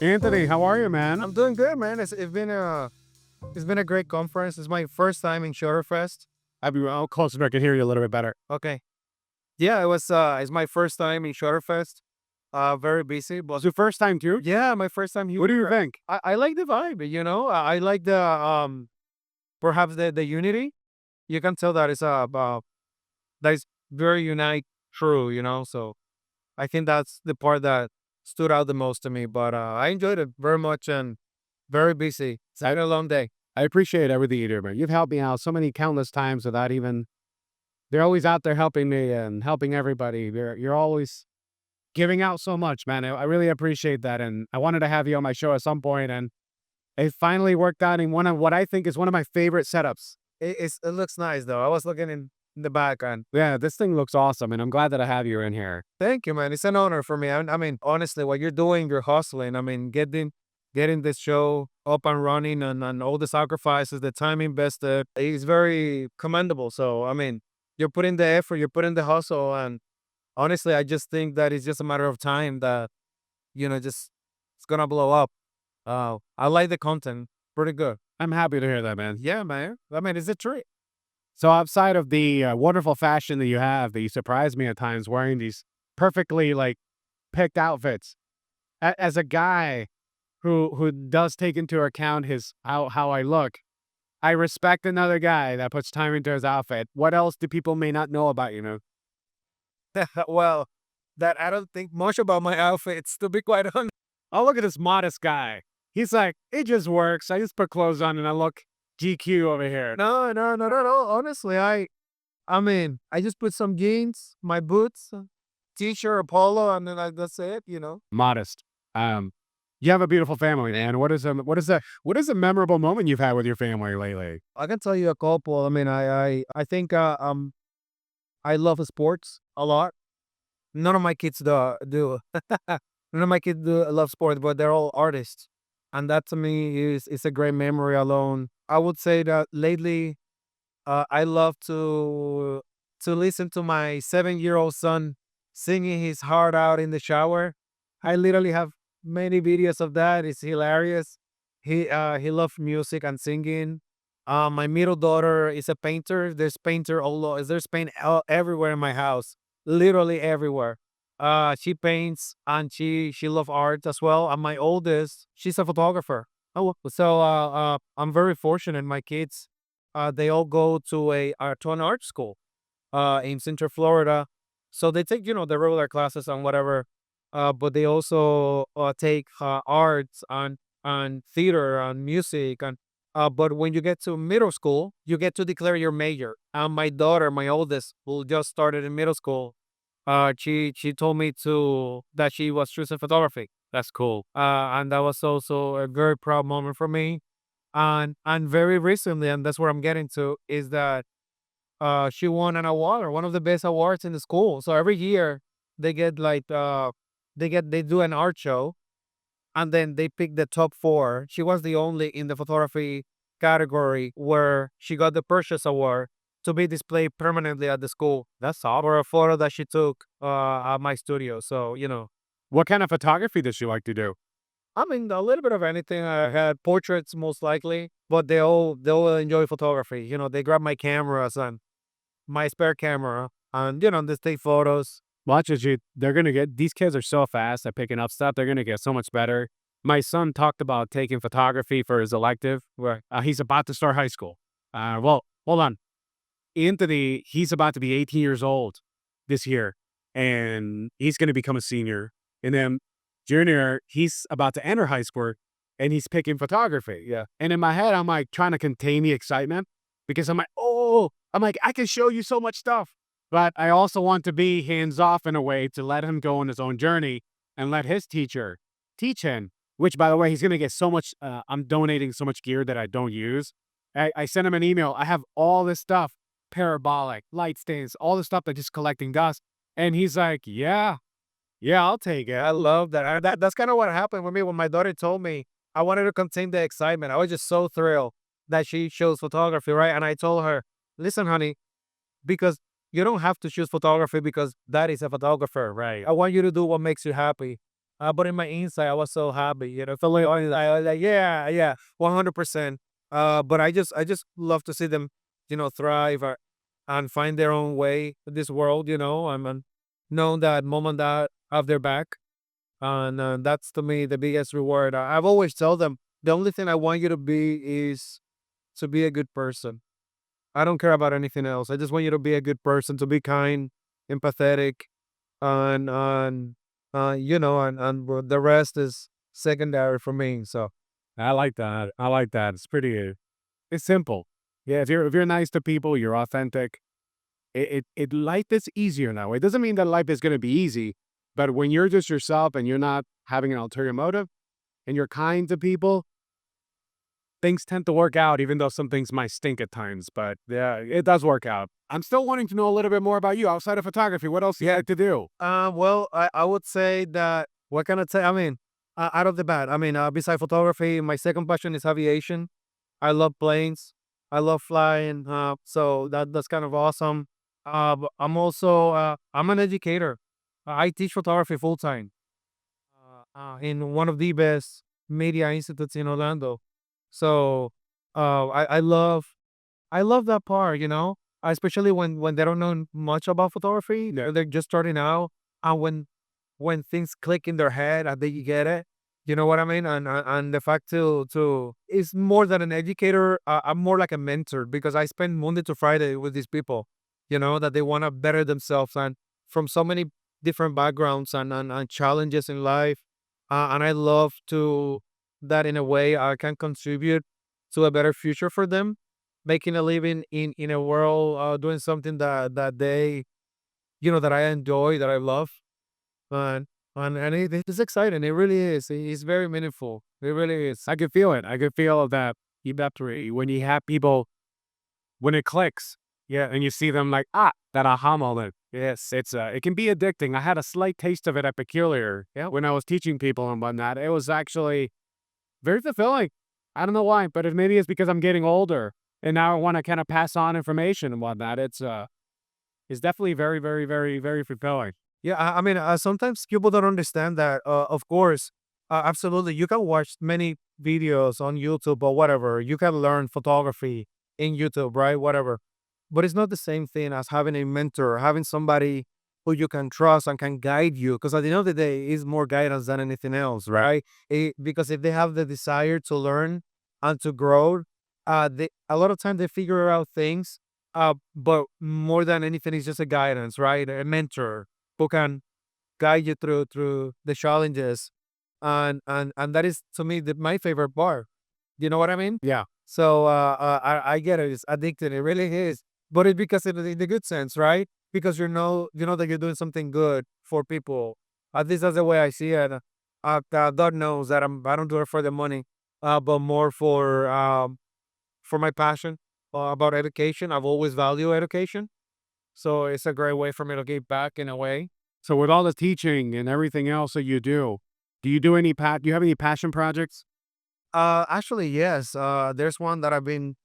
Anthony, how are you, man? I'm doing good, man. It's been a great conference. It's my first time in ShutterFest. I'll be closer so I can hear you a little bit better. Okay. Yeah, it's my first time in ShutterFest. Very busy, but It's your first time too? yeah, my first time here. What do you think? I like the vibe, you know. I like the perhaps the unity. You can tell that it's that is very unite true, you know. So I think that's the part that stood out the most to me. But I enjoyed it very much and very busy. It's been a long day. I appreciate everything you do, man. You've helped me out so many countless times without even. They're always out there helping me and helping everybody. You're always giving out so much, man. I really appreciate that, and I wanted to have you on my show at some point, and it finally worked out in one of what I think is one of my favorite setups. It looks nice though. I was looking in the back and Yeah, this thing looks awesome, and I'm glad that I have you in here. thank you, man. It's an honor for me. I mean, honestly, what you're doing, you're hustling. I mean, getting this show up and running and all the sacrifices, the time invested is very commendable. So, I mean, you're putting the effort, you're putting the hustle. And honestly, I just think that it's just a matter of time that, just it's going to blow up. I like the content. Pretty good. I'm happy to hear that, man. Yeah, man. I mean, it's a treat. So outside of the wonderful fashion that you have, that you surprise me at times wearing these perfectly like picked outfits, as a guy who does take into account his how I look, I respect another guy that puts time into his outfit. What else do people may not know about you? Know? Well, that I don't think much about my outfits, to be quite honest. Oh, look at this modest guy. He's like, it just works. I just put clothes on and I look GQ over here. No, no, no, no, no. Honestly, I mean, I just put some jeans, my boots, t-shirt, a polo, and then that's it. Modest. You have a beautiful family, man. What is a memorable moment you've had with your family lately? I can tell you a couple. I mean, I think I love sports a lot. None of my kids do. None of my kids do love sports, but they're all artists, and that to me is a great memory alone. I would say that lately, I love to listen to my 7-year-old son singing his heart out in the shower. I literally have many videos of that. It's hilarious. He loves music and singing. My middle daughter is a painter. There's paint everywhere in my house, literally everywhere. She paints and she loves art as well. And my oldest, she's a photographer. So I'm very fortunate. My kids, they all go to to an art school in Central Florida. So they take the regular classes and whatever, but they also take arts and theater and music and. But when you get to middle school, you get to declare your major. And my daughter, my oldest, who just started in middle school, she told me to that she was choosing photography. That's cool. And that was also a very proud moment for me. And very recently, and that's where I'm getting to, is that she won an award, one of the best awards in the school. So every year they get like they do an art show, and then they pick the top four. She was the only in the photography category where she got the Purchase Award to be displayed permanently at the school. That's awesome. For a photo that she took at my studio. So What kind of photography does she like to do? I mean, a little bit of anything. I had portraits most likely, but they all enjoy photography. They grab my cameras and my spare camera, and they take photos. Watch as they're gonna get, these kids are so fast at picking up stuff. They're gonna get so much better. My son talked about taking photography for his elective. Right. He's about to start high school. Well, hold on. Anthony, he's about to be 18 years old this year, and he's going to become a senior. And then junior, he's about to enter high school, and he's picking photography. Yeah. And in my head, I'm like trying to contain the excitement because I'm like, I can show you so much stuff. But I also want to be hands off in a way to let him go on his own journey and let his teacher teach him, which, by the way, he's going to get so much. I'm donating so much gear that I don't use. I sent him an email. I have all this stuff, parabolic, light stands, all the stuff that's just collecting dust. And he's like, yeah, I'll take it. I love that. That's kind of what happened with me when my daughter told me. I wanted to contain the excitement. I was just so thrilled that she chose photography, right? And I told her, listen, honey, because you don't have to choose photography because that is a photographer. Right. I want you to do what makes you happy. But in my inside, I was so happy, feeling I was like, yeah, yeah, 100%. But I just love to see them, thrive and find their own way in this world, and know that mom and dad have their back. And that's to me the biggest reward. I've always told them the only thing I want you to be is to be a good person. I don't care about anything else. I just want you to be a good person, to be kind, empathetic, and the rest is secondary for me. So I like that. I like that. It's pretty. It's simple. Yeah, if you're nice to people, you're authentic. It life is easier now. It doesn't mean that life is going to be easy, but when you're just yourself and you're not having an ulterior motive and you're kind to people, things tend to work out, even though some things might stink at times. But yeah, it does work out. I'm still wanting to know a little bit more about you outside of photography. What else do you like to do? well, I would say that what can I say? I mean, out of the bat, I mean, besides photography, my second passion is aviation. I love planes. I love flying. So that's kind of awesome. But I'm an educator. I teach photography full time in one of the best media institutes in Orlando. So I love that part, especially when they don't know much about photography. They're just starting out, and when things click in their head and they get it, you know what I mean. And the fact to is more than an educator. I'm more like a mentor because I spend Monday to Friday with these people, that they want to better themselves and from so many different backgrounds and challenges in life. And I love to that in a way I can contribute to a better future for them, making a living in a world, doing something that they, that I enjoy, that I love, and it's exciting. It really is. It's very meaningful. It really is. I could feel it. I could feel that you have to, when you have people, when it clicks, yeah, and you see them like, that aha moment. Yes, it can be addicting. I had a slight taste of it at Peculiar, yeah, when I was teaching people and whatnot. It was actually very fulfilling. I don't know why, but maybe it's because I'm getting older and now I want to kind of pass on information and whatnot. It's definitely very, very, very, very fulfilling. Yeah, I mean, sometimes people don't understand that. Of course, absolutely, you can watch many videos on YouTube or whatever. You can learn photography in YouTube, right? Whatever. But it's not the same thing as having a mentor, having somebody who you can trust and can guide you. Because at the end of the day, it's more guidance than anything else, right? Because if they have the desire to learn and to grow, a lot of times they figure out things. But more than anything, it's just a guidance, right? A mentor who can guide you through the challenges, and that is to me my favorite part. You know what I mean? Yeah. So I get it. It's addicted. It really is. But it's because in the good sense, right? Because you know that you're doing something good for people. At least that's the way I see it. God knows that I don't do it for the money, but more for my passion about education. I've always valued education, so it's a great way for me to give back in a way. So with all the teaching and everything else that you do you do you have any passion projects? Actually, yes. There's one that I've been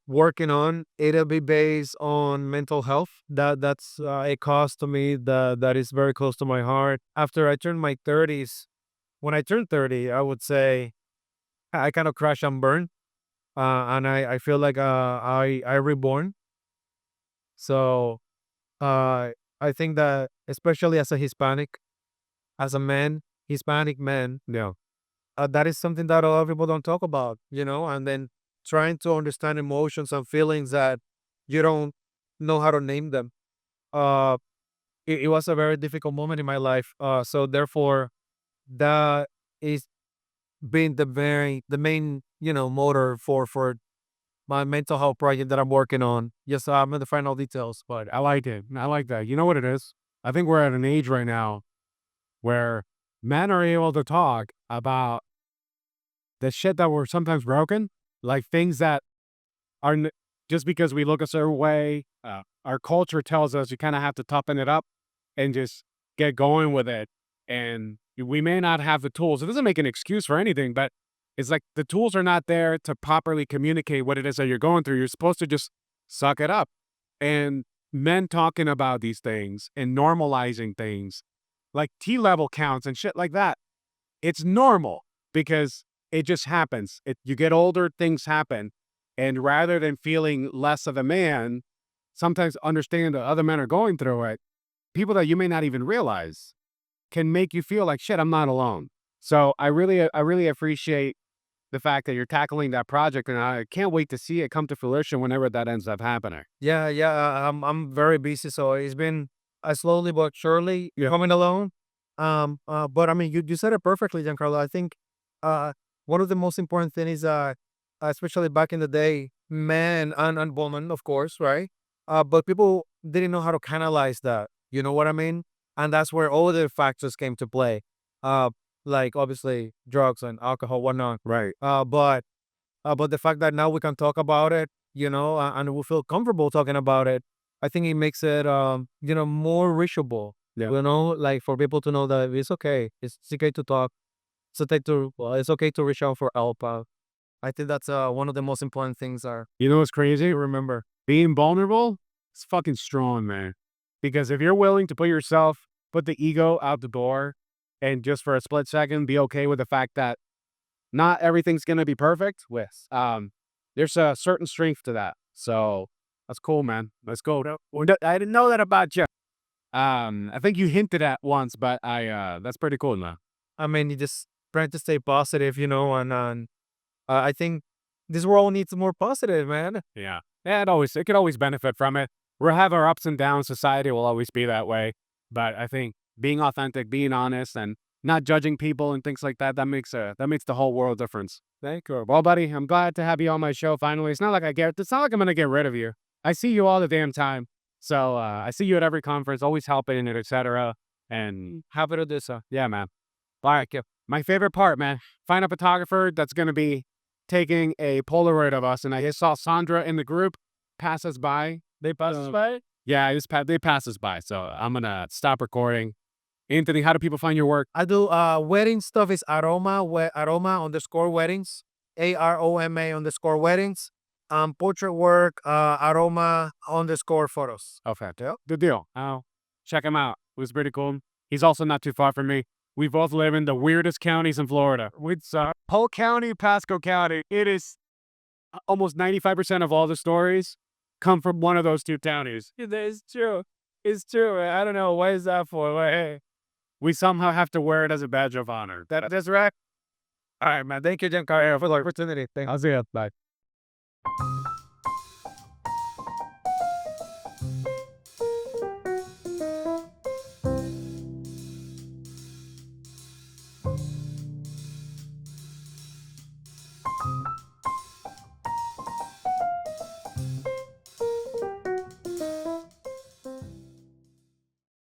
working on. It'll be based on mental health. That's a cause to me that is very close to my heart. After I turned my 30s, when I turned 30, I would say I kind of crash and burn, and I feel like I reborn. So I think that especially as a Hispanic, as a man, Hispanic man, that is something that a lot of people don't talk about, and then trying to understand emotions and feelings that you don't know how to name them. Uh, it was a very difficult moment in my life. So therefore, that is being the main, motor for my mental health project that I'm working on. Yes, I'm in the final details, but I like it. I like that. You know what it is? I think we're at an age right now where men are able to talk about the shit that we're sometimes broken, like things that are just because we look a certain way. Our culture tells us you kind of have to toughen it up and just get going with it. And we may not have the tools. It doesn't make an excuse for anything, but it's like the tools are not there to properly communicate what it is that you're going through. You're supposed to just suck it up. And men talking about these things and normalizing things like T-level counts and shit like that. It's normal because it just happens. You get older, things happen. And rather than feeling less of a man, sometimes understand that other men are going through it. People that you may not even realize can make you feel like, shit, I'm not alone. So I really appreciate the fact that you're tackling that project, and I can't wait to see it come to fruition whenever that ends up happening. Yeah, yeah. I'm very busy, so it's been slowly but surely Yeah. coming along. But I mean, you said it perfectly, Giancarlo. I think uh, one of the most important things is especially back in the day, men and women, of course, right? But people didn't know how to canalize that. You know what I mean? And that's where all the factors came to play. Uh, like obviously drugs and alcohol, whatnot. Right. But the fact that now we can talk about it, and we feel comfortable talking about it, I think it makes it, more reachable. Yeah. Like for people to know that it's okay. It's okay to talk. It's okay to reach out for help. I think that's one of the most important things are You know what's crazy? remember. Being vulnerable is fucking strong, man. Because if you're willing to put the ego out the door and just for a split second be okay with the fact that not everything's gonna be perfect there's a certain strength to that. So that's cool, man. Let's go. I didn't know that about you. I think you hinted at once, but that's pretty cool, man. I mean, you just trying to stay positive, and I think this world needs more positive, man. Yeah. Yeah, it could always benefit from it. We'll have our ups and downs. Society will always be that way. But I think being authentic, being honest, and not judging people and things like that, that makes the whole world difference. Thank you. Well, buddy, I'm glad to have you on my show finally. It's not like I'm gonna get rid of you. I see you all the damn time. So I see you at every conference, always helping it, etc. And happy to do so. Yeah, man. All right, my favorite part, man. Find a photographer that's gonna be taking a Polaroid of us, and I just saw Sandra in the group pass us by. They pass us by. Yeah, they passed us by, so I'm gonna stop recording. Anthony, how do people find your work? I do wedding stuff is Aroma, Aroma_weddings, AROMA_weddings. Portrait work, Aroma_photos. Okay, good deal. Check him out. It was pretty cool. He's also not too far from me. We both live in the weirdest counties in Florida. It's Polk County, Pasco County. It is almost 95% of all the stories come from one of those two counties. It's true. It's true. I don't know. Why is that for? Hey, we somehow have to wear it as a badge of honor. That's right. All right, man. Thank you, Giancarlo, for the opportunity. I'll see you. Bye.